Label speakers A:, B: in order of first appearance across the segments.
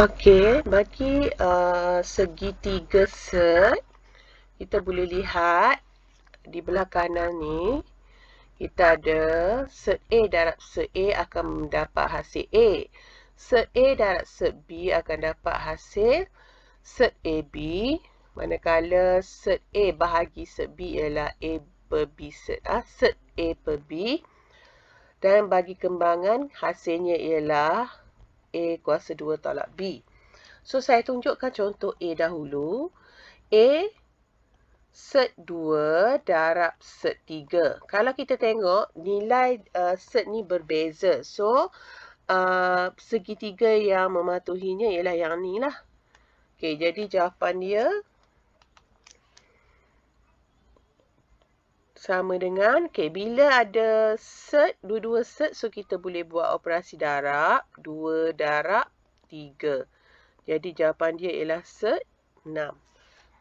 A: Okey, bagi segitiga set, kita boleh lihat di belah kanan ni, kita ada set A darab set A akan mendapat hasil A. Set A darab set B akan dapat hasil set AB. Manakala set A bahagi set B ialah A per B set A per B. Dan bagi kembangan, hasilnya ialah A kuasa 2 tolak B. So, saya tunjukkan contoh A dahulu. A set 2 darab set 3. Kalau kita tengok, nilai set ni berbeza. So, segitiga yang mematuhinya ialah yang ni lah. Okey, jadi jawapan dia sama dengan, bila ada set, dua-dua set, so kita boleh buat operasi darab. 2 darab 3. Jadi jawapan dia ialah set 6.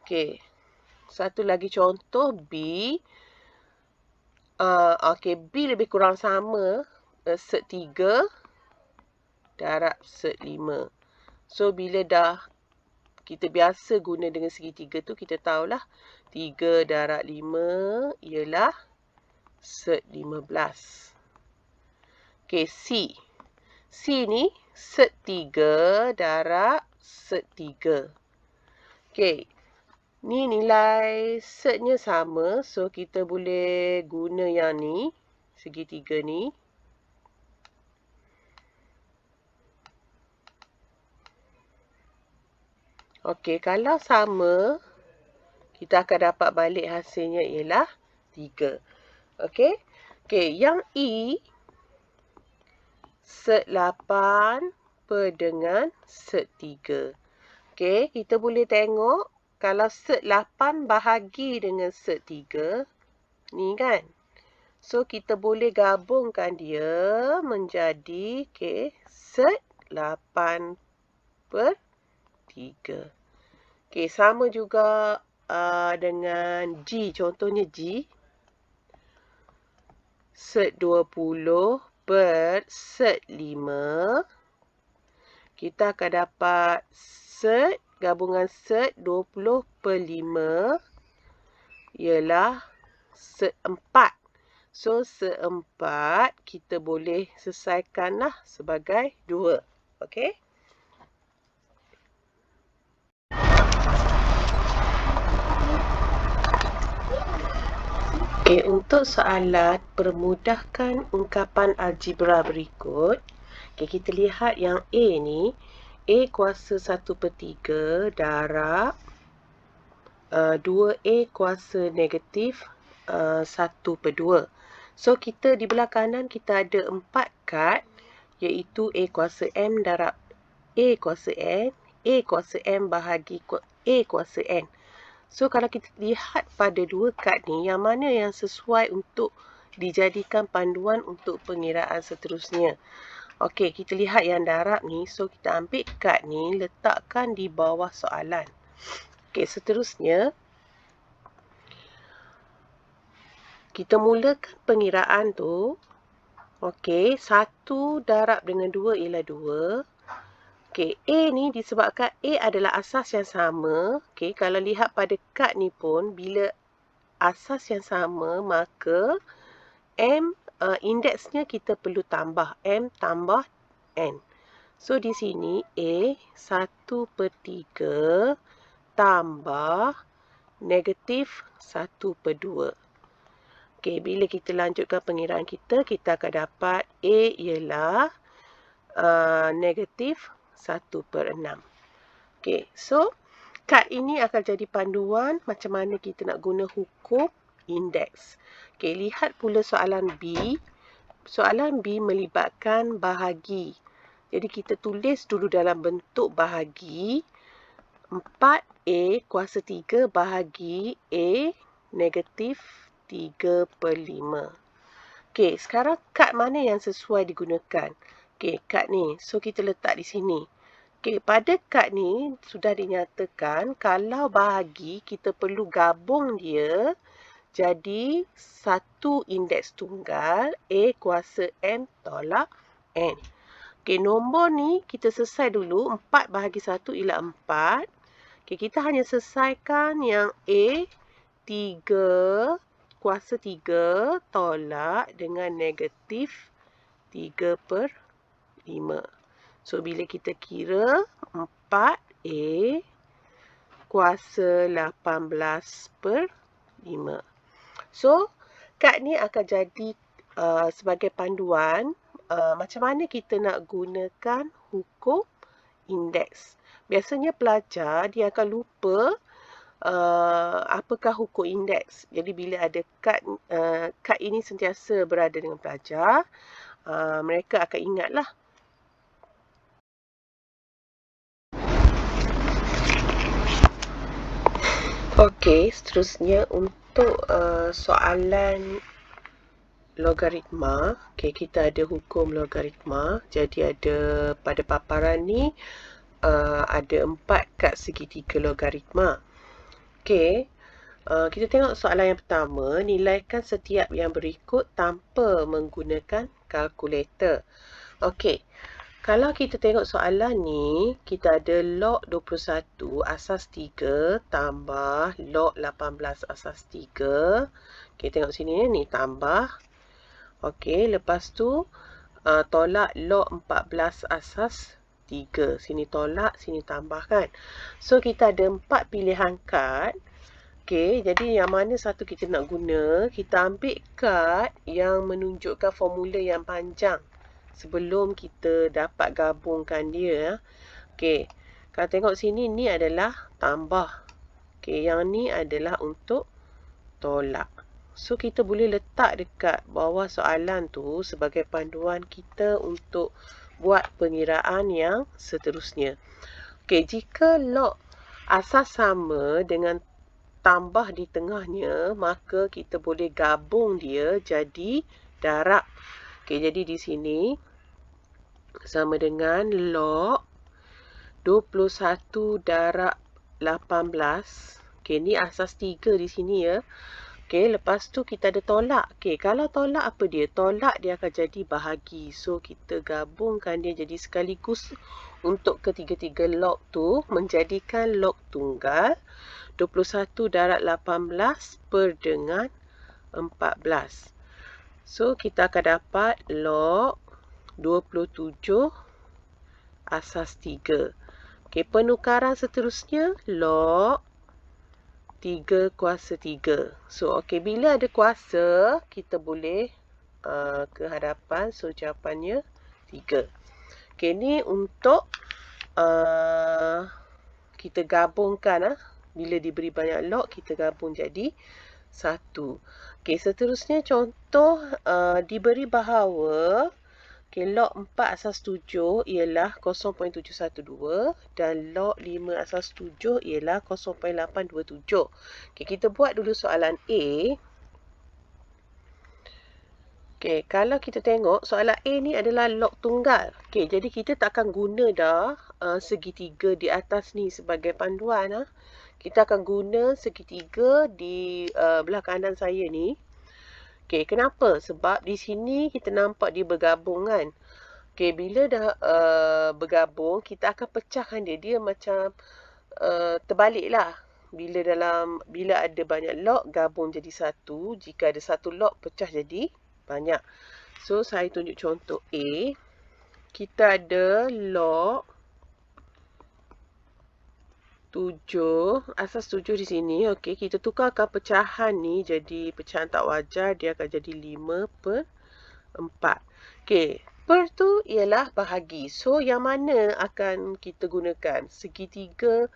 A: Okey. Satu lagi contoh B. B lebih kurang sama. Set 3 darab set 5. So, bila dah kita biasa guna dengan segitiga tu, kita tahulah 3 darab 5 ialah set 15. Okey, C. C ni set 3 darab set 3. Okey. Ni nilai setnya sama. So, kita boleh guna yang ni. Segitiga ni. Okey, kalau sama, kita akan dapat balik hasilnya ialah 3. Okey. Okey, yang E. Set 8 per dengan set 3. Okey, kita boleh tengok. Kalau set 8 bahagi dengan set 3, ni kan. So, kita boleh gabungkan dia menjadi set 8 per 3. Okey, sama juga dengan G. Contohnya G. Set 20 per set 5. Kita akan dapat set gabungan set 20 per 5 ialah set 4. So, set 4 kita boleh selesaikanlah sebagai 2. Okey? Okey, untuk soalan permudahkan ungkapan algebra berikut. Okey, kita lihat yang A ni. A kuasa 1/3 darab 2A kuasa negatif 1/2. So, kita di belah kanan kita ada 4 kad, iaitu A kuasa M darab A kuasa N, A kuasa M bahagi A kuasa N. So, kalau kita lihat pada dua kad ni, yang mana yang sesuai untuk dijadikan panduan untuk pengiraan seterusnya. Okey, kita lihat yang darab ni. So, kita ambil kad ni, letakkan di bawah soalan. Okey, seterusnya, kita mulakan pengiraan tu. Okey, 1 darab dengan 2 ialah 2. Okey, A ni disebabkan A adalah asas yang sama. Okey, kalau lihat pada kad ni pun, bila asas yang sama, maka M, indeksnya kita perlu tambah. M tambah N. So, di sini A 1/3 tambah negatif 1/2. Okey, bila kita lanjutkan pengiraan kita, kita akan dapat A ialah negatif 1/6. Okey, so kad ini akan jadi panduan macam mana kita nak guna hukum indeks. Okey, lihat pula soalan B. Soalan B melibatkan bahagi. Jadi, kita tulis dulu dalam bentuk bahagi. 4A kuasa 3 bahagi A negatif 3/5. Okey, sekarang kad mana yang sesuai digunakan? Okey, kad ni. So, kita letak di sini. Okey, pada kad ni sudah dinyatakan kalau bahagi kita perlu gabung dia jadi satu indeks tunggal A kuasa M tolak N. Okey, nombor ni kita selesai dulu. 4 bahagi 1 ialah 4. Okey, kita hanya selesaikan yang A, 3 kuasa 3 tolak dengan negatif 3/5. So, bila kita kira 4A kuasa 18/5. So, kad ni akan jadi sebagai panduan macam mana kita nak gunakan hukum indeks. Biasanya pelajar dia akan lupa apakah hukum indeks. Jadi bila ada kad ini sentiasa berada dengan pelajar, mereka akan ingatlah. Okey, seterusnya untuk soalan logaritma. Okey, kita ada hukum logaritma. Jadi ada pada paparan ni ada 4 kad segitiga logaritma. Okey, kita tengok soalan yang pertama. Nilaikan setiap yang berikut tanpa menggunakan kalkulator. Okey, kalau kita tengok soalan ni, kita ada log 21 asas 3 tambah log 18 asas 3. Okey, tengok sini ni tambah. Okey, lepas tu tolak log 14 asas 3. Sini tolak, sini tambah kan. So, kita ada 4 pilihan kad. Okey, jadi yang mana satu kita nak guna? Kita ambil kad yang menunjukkan formula yang panjang sebelum kita dapat gabungkan dia. Okey, kalau tengok sini, ni adalah tambah. Okey, yang ni adalah untuk tolak. So, kita boleh letak dekat bawah soalan tu sebagai panduan kita untuk buat pengiraan yang seterusnya. Okey, jika log asas sama dengan tambah di tengahnya, maka kita boleh gabung dia jadi darab. Okey, jadi di sini sama dengan log 21 darab 18. Okey, ni asas 3 di sini ya. Okey, lepas tu kita ada tolak. Okey, kalau tolak apa dia? Tolak dia akan jadi bahagi. So, kita gabungkan dia jadi sekaligus untuk ketiga-tiga log tu menjadikan log tunggal 21 darab 18 per dengan 14. So, kita akan dapat log 27 asas 3. Okey, penukaran seterusnya log 3 kuasa 3. So, okey, bila ada kuasa, kita boleh ke hadapan. So, jawapannya 3. Okey, ni untuk kita gabungkan. Bila diberi banyak log, kita gabung jadi 1. Okey, seterusnya contoh diberi bahawa log 4 asas 7 ialah 0.712 dan log 5 asas 7 ialah 0.827. Okey, kita buat dulu soalan A. Okey, kalau kita tengok soalan A ni adalah log tunggal. Okey, jadi kita tak akan guna dah segitiga di atas ni sebagai panduan. Kita akan guna segitiga di belah kanan saya ni. Okey, kenapa? Sebab di sini kita nampak dia bergabung kan. Okey, bila dah bergabung, kita akan pecahkan dia. Dia macam terbalik lah. Bila ada banyak log, gabung jadi satu. Jika ada satu log, pecah jadi banyak. So, saya tunjuk contoh A. Kita ada log 7, asas 7 di sini. Okey, kita tukarkan pecahan ni jadi pecahan tak wajar. Dia akan jadi 5/4. Okey, per tu ialah bahagi. So, yang mana akan kita gunakan? Segitiga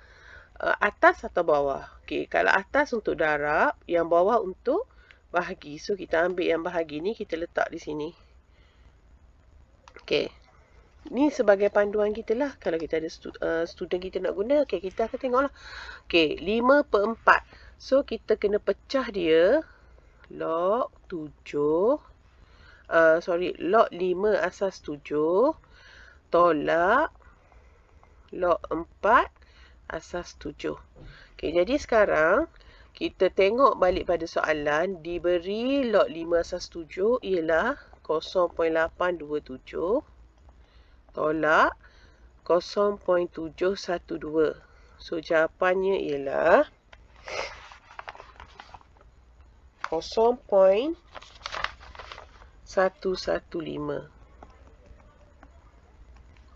A: atas atau bawah? Okey, kalau atas untuk darab, yang bawah untuk bahagi. So, kita ambil yang bahagi ni, kita letak di sini. Okey. Ni sebagai panduan kita lah. Kalau kita ada student kita nak guna, okay, kita akan tengok lah. Okay, 5/4. So, kita kena pecah dia. Log 7. Log 5 asas 7. Tolak log 4 asas 7. Okay, jadi sekarang, kita tengok balik pada soalan. Diberi log 5 asas 7 ialah 0.827. tolak 0.712. So, jawapannya ialah 0.115.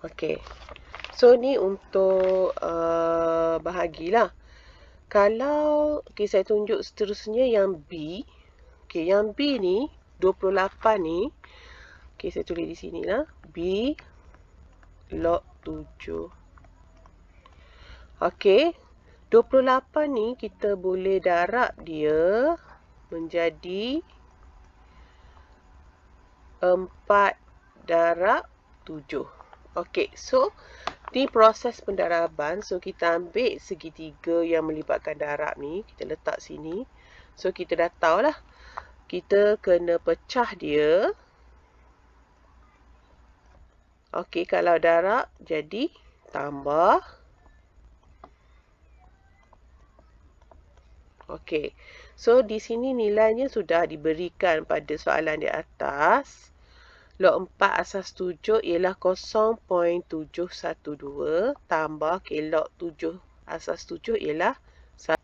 A: Okey. So, ni untuk bahagilah. Kalau saya tunjuk seterusnya yang B. Yang B ni 28 ni. Saya tulis di sini lah. B log 7. 28 ni kita boleh darab dia menjadi 4 darab 7. So di proses pendaraban, so kita ambil segitiga yang melibatkan darab ni, kita letak sini. So kita dah tahu lah, kita kena pecah dia. Kalau darab jadi tambah. So di sini nilainya sudah diberikan pada soalan di atas. Log 4 asas 7 ialah 0.712 tambah log 7 asas 7 ialah 1.